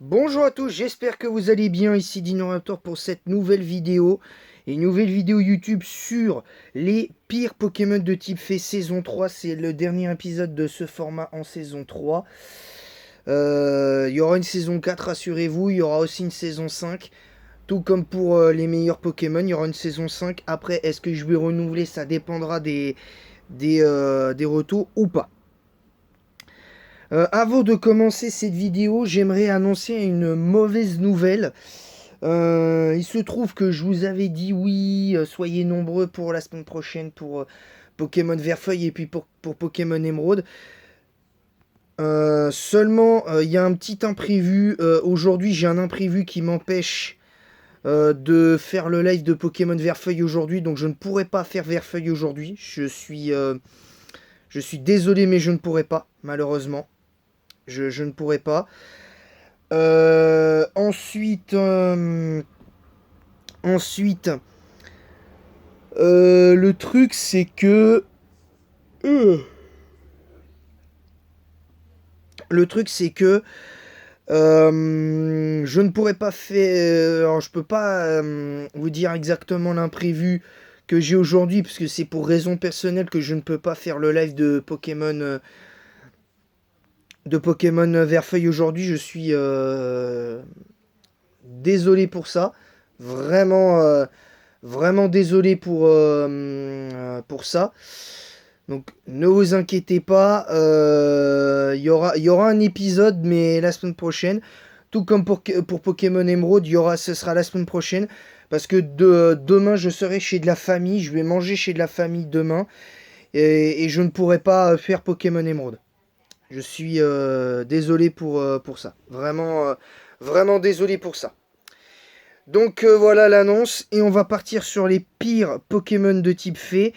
Bonjour à tous, j'espère que vous allez bien, ici DinoRaptor pour cette nouvelle vidéo. Et une nouvelle vidéo YouTube sur les pires Pokémon de type fée saison 3. C'est le dernier épisode de ce format en saison 3. Il y aura une saison 4, rassurez-vous, il y aura aussi une saison 5. Tout comme pour les meilleurs Pokémon, il y aura une saison 5. Après, est-ce que je vais renouveler? Ça dépendra des retours ou pas. Avant de commencer cette vidéo, j'aimerais annoncer une mauvaise nouvelle. Il se trouve que je vous avais dit oui, soyez nombreux pour la semaine prochaine pour Pokémon Verfeuille et puis pour Pokémon Émeraude. Seulement, il y a un petit imprévu. Aujourd'hui, j'ai un imprévu qui m'empêche de faire le live de Pokémon Verfeuille aujourd'hui. Donc, je ne pourrai pas faire Verfeuille aujourd'hui. Je suis désolé, mais je ne pourrai pas, malheureusement. Je ne pourrai pas. Ensuite, le truc c'est que le truc c'est que je ne pourrais pas faire. Alors je peux pas vous dire exactement l'imprévu que j'ai aujourd'hui parce que c'est pour raison personnelle que je ne peux pas faire le live de Pokémon Verfeuille aujourd'hui. Je suis désolé pour ça. Vraiment, vraiment désolé pour ça. Donc ne vous inquiétez pas, y aura un épisode, mais la semaine prochaine. Tout comme pour Pokémon Emerald, ce sera la semaine prochaine. Parce que demain, je serai chez de la famille. Je vais manger chez de la famille demain. Et je ne pourrai pas faire Pokémon Emerald. Je suis désolé pour ça. Vraiment, vraiment désolé pour ça. Donc voilà l'annonce. Et on va partir sur les pires Pokémon de type fée.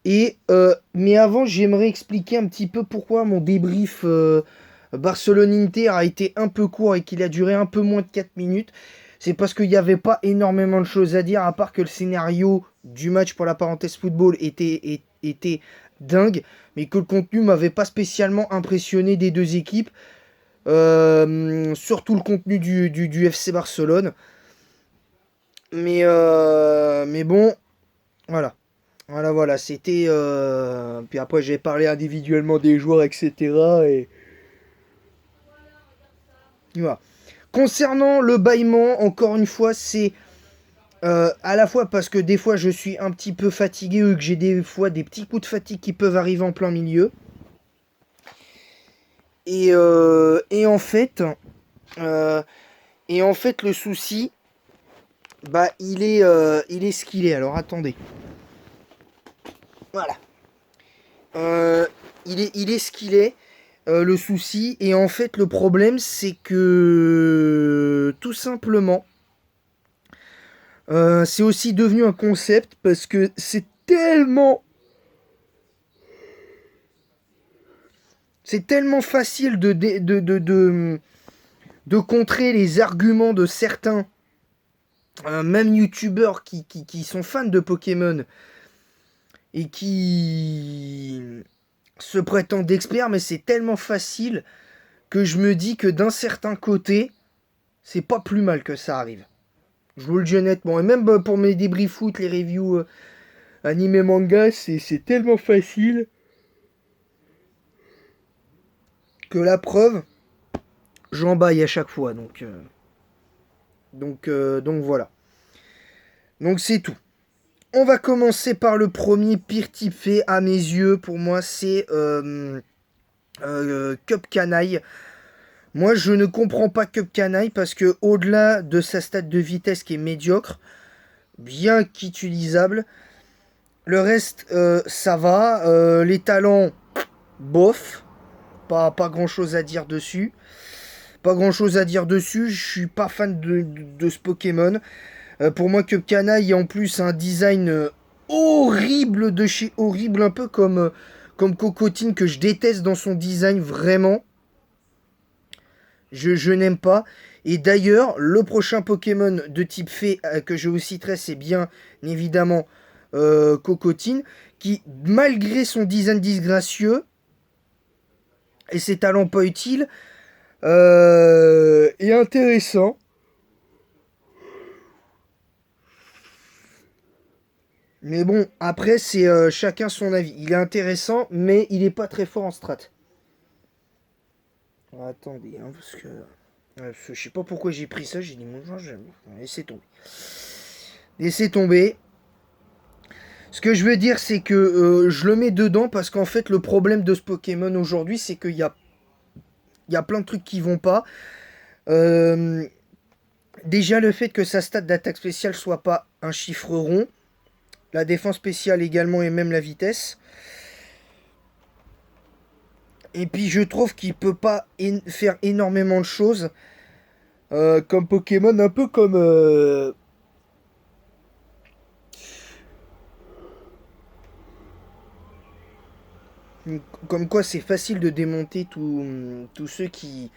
Mais avant, j'aimerais expliquer un petit peu pourquoi mon débrief Barcelone-Inter a été un peu court et qu'il a duré un peu moins de 4 minutes. C'est parce qu'il n'y avait pas énormément de choses à dire, à part que le scénario du match pour la parenthèse football était dingue, mais que le contenu m'avait pas spécialement impressionné des deux équipes. Surtout le contenu du FC Barcelone. Mais bon, voilà. Voilà, c'était... Puis après, j'ai parlé individuellement des joueurs, etc. Et voilà. Concernant le bâillement, encore une fois, c'est à la fois parce que des fois, je suis un petit peu fatigué ou que j'ai des fois des petits coups de fatigue qui peuvent arriver en plein milieu. Et en fait... euh, et en fait, le souci, bah, il est ce qu'il est. Alors, attendez. Voilà. Euh, il est ce qu'il est. Le souci. Et en fait, le problème, c'est que tout simplement, c'est aussi devenu un concept parce que c'est tellement facile de contrer les arguments de certains, même youtubeurs qui sont fans de Pokémon et qui se prétendent d'experts, mais c'est tellement facile que je me dis que d'un certain côté, c'est pas plus mal que ça arrive. Je vous le dis honnêtement. Et même pour mes débriefs foot, les reviews animé manga, c'est tellement facile que la preuve, j'en baille à chaque fois. Donc voilà. Donc c'est tout. On va commencer par le premier pire type fait à mes yeux. Pour moi, c'est Cup Canaille. Moi, je ne comprends pas Cup Canaille parce que au-delà de sa stat de vitesse qui est médiocre, bien qu'utilisable, le reste, ça va. Les talents, bof. Pas grand chose à dire dessus. Pas grand chose à dire dessus. Je suis pas fan de ce Pokémon. Pour moi, Cupcana, il y a en plus un design horrible de chez horrible, un peu comme Cocotine, que je déteste dans son design, vraiment. Je n'aime pas. Et d'ailleurs, le prochain Pokémon de type fée que je vous citerai, c'est bien évidemment Cocotine, qui, malgré son design disgracieux et ses talents pas utiles, est intéressant. Mais bon, après, c'est chacun son avis. Il est intéressant, mais il est pas très fort en strat. Alors, attendez, hein, parce que je sais pas pourquoi j'ai pris ça. J'ai dit, mon genre, laissez tomber. Laissez tomber. Ce que je veux dire, c'est que je le mets dedans parce qu'en fait, le problème de ce Pokémon aujourd'hui, c'est qu'il y a plein de trucs qui vont pas. Euh, Déjà, le fait que sa stat d'attaque spéciale soit pas un chiffre rond. La défense spéciale également et même la vitesse. Et puis je trouve qu'il peut pas faire énormément de choses comme Pokémon, un peu comme quoi c'est facile de démonter tous ceux qui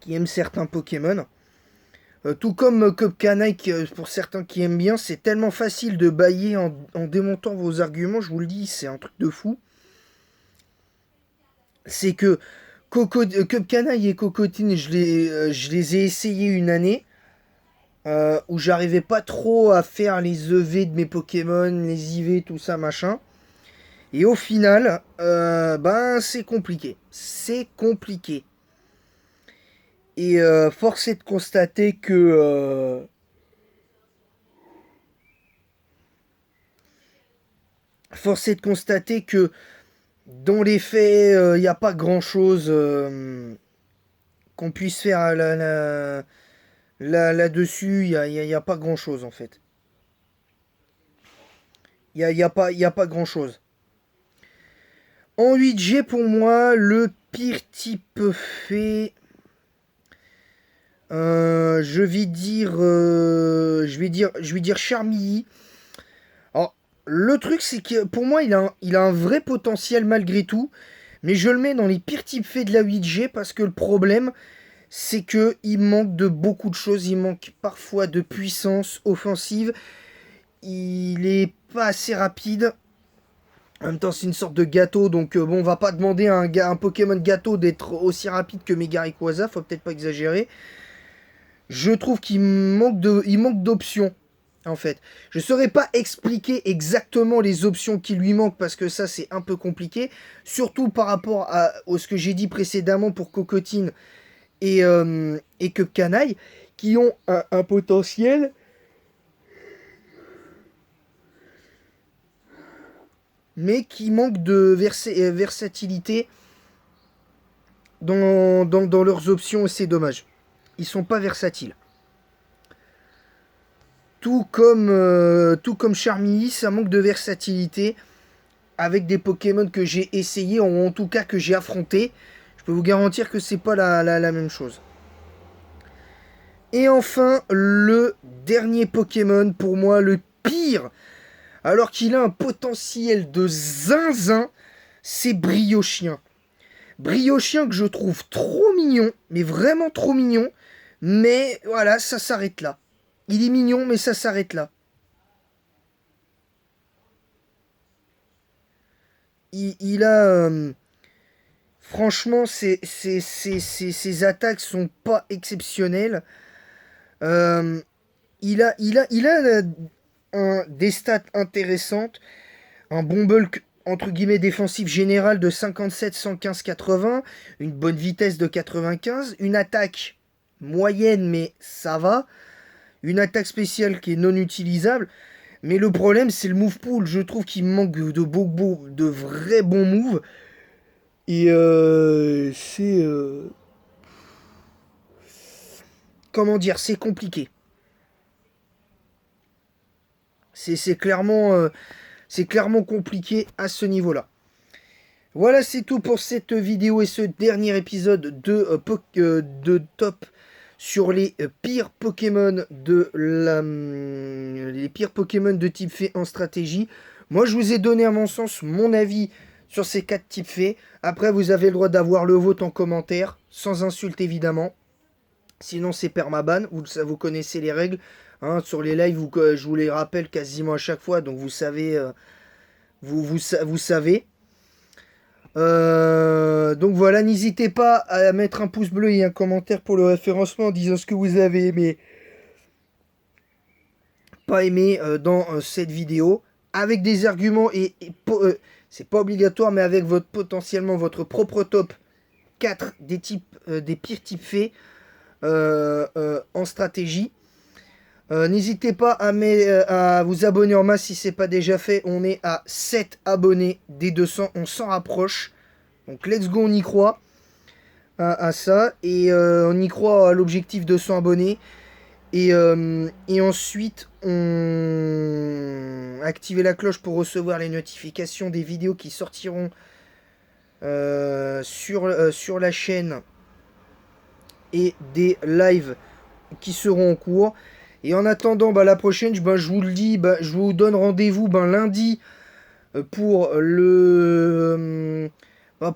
aiment certains Pokémon. Tout comme Cupcanaille, pour certains qui aiment bien, c'est tellement facile de bailler en démontant vos arguments, je vous le dis, c'est un truc de fou. C'est que Cupcanaille et Cocotine, je les ai essayés une année. Où j'arrivais pas trop à faire les EV de mes Pokémon, les IV, tout ça, machin. Et au final, ben c'est compliqué. C'est compliqué. Et force est de constater que... force est de constater que dans les faits, il n'y a pas grand-chose qu'on puisse faire là-dessus. Il y a pas grand-chose en fait. Il y a pas grand-chose. En 8G, pour moi, le pire type fait... je vais dire Charmilly. Alors, le truc, c'est que pour moi, il a un vrai potentiel malgré tout. Mais je le mets dans les pires types faits de la 8G parce que le problème, c'est que il manque de beaucoup de choses. Il manque parfois de puissance offensive. Il est pas assez rapide. En même temps, c'est une sorte de gâteau, donc bon, on va pas demander à un Pokémon gâteau d'être aussi rapide que Megarikwaza, faut peut-être pas exagérer. Je trouve il manque d'options, en fait. Je saurais pas expliquer exactement les options qui lui manquent, parce que ça, c'est un peu compliqué. Surtout par rapport à ce que j'ai dit précédemment pour Cocotine et Cupcanaille, qui ont un potentiel, mais qui manquent de versatilité dans leurs options, et c'est dommage. Ils sont pas versatiles. Tout comme Charmilly, ça manque de versatilité avec des Pokémon que j'ai essayé, ou en tout cas que j'ai affronté. Je peux vous garantir que c'est pas la même chose. Et enfin, le dernier Pokémon, pour moi le pire, alors qu'il a un potentiel de zinzin, c'est Briochien. Briochien que je trouve trop mignon, mais vraiment trop mignon. Mais voilà, ça s'arrête là. Il est mignon, mais ça s'arrête là. Il a... franchement, ses attaques sont pas exceptionnelles. Euh, il a des stats intéressantes. Un bon bulk, entre guillemets, défensif général de 57, 115, 80. Une bonne vitesse de 95. Une attaque moyenne, mais ça va. Une attaque spéciale qui est non utilisable. Mais le problème, c'est le move pool. Je trouve qu'il manque de vrais bons moves. Et c'est... comment dire, c'est compliqué. C'est clairement compliqué à ce niveau-là. Voilà, c'est tout pour cette vidéo et ce dernier épisode de Top sur les pires Pokémon les pires Pokémon de type fée en stratégie. Moi, je vous ai donné à mon sens mon avis sur ces 4 types fées. Après, vous avez le droit d'avoir le vôtre en commentaire, sans insulte évidemment. Sinon, c'est permaban. Vous connaissez les règles. Hein, sur les lives, je vous les rappelle quasiment à chaque fois. Donc, vous savez. Vous savez. Donc voilà, n'hésitez pas à mettre un pouce bleu et un commentaire pour le référencement en disant ce que vous avez aimé, pas aimé dans cette vidéo, avec des arguments c'est pas obligatoire, mais avec potentiellement votre propre top 4 des pires types faits en stratégie. N'hésitez pas à vous abonner en masse si ce n'est pas déjà fait. On est à 7 abonnés des 200, on s'en rapproche. Donc let's go, on y croit à ça. Et on y croit à l'objectif de 100 abonnés. Et ensuite, on activez la cloche pour recevoir les notifications des vidéos qui sortiront sur la chaîne et des lives qui seront en cours. Et en attendant, la prochaine, je vous le dis, je vous donne rendez-vous lundi pour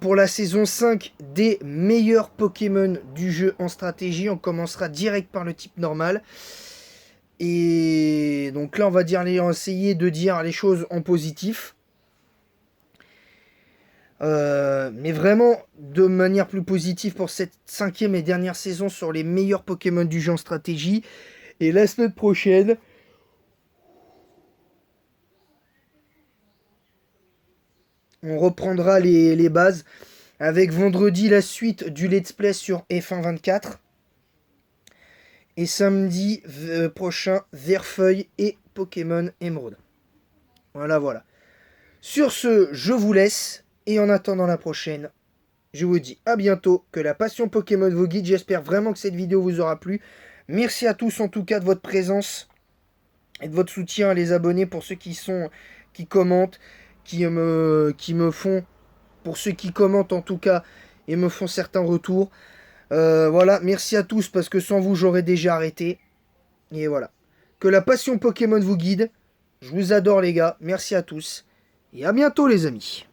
pour la saison 5 des meilleurs Pokémon du jeu en stratégie. On commencera direct par le type normal. Et donc là, on va essayer de dire les choses en positif. Mais vraiment de manière plus positive pour cette 5e et dernière saison sur les meilleurs Pokémon du jeu en stratégie. Et la semaine prochaine, on reprendra les bases avec vendredi la suite du let's play sur F1 24 et samedi prochain Verfeuille et Pokémon Emeraude. Voilà. Sur ce, je vous laisse et en attendant la prochaine, je vous dis à bientôt, que la passion Pokémon vous guide. J'espère vraiment que cette vidéo vous aura plu. Merci à tous en tout cas de votre présence et de votre soutien, les abonnés, pour ceux qui commentent, qui me font, pour ceux qui commentent en tout cas, et me font certains retours. Voilà, merci à tous parce que sans vous j'aurais déjà arrêté. Et voilà. Que la passion Pokémon vous guide. Je vous adore les gars, merci à tous. Et à bientôt les amis.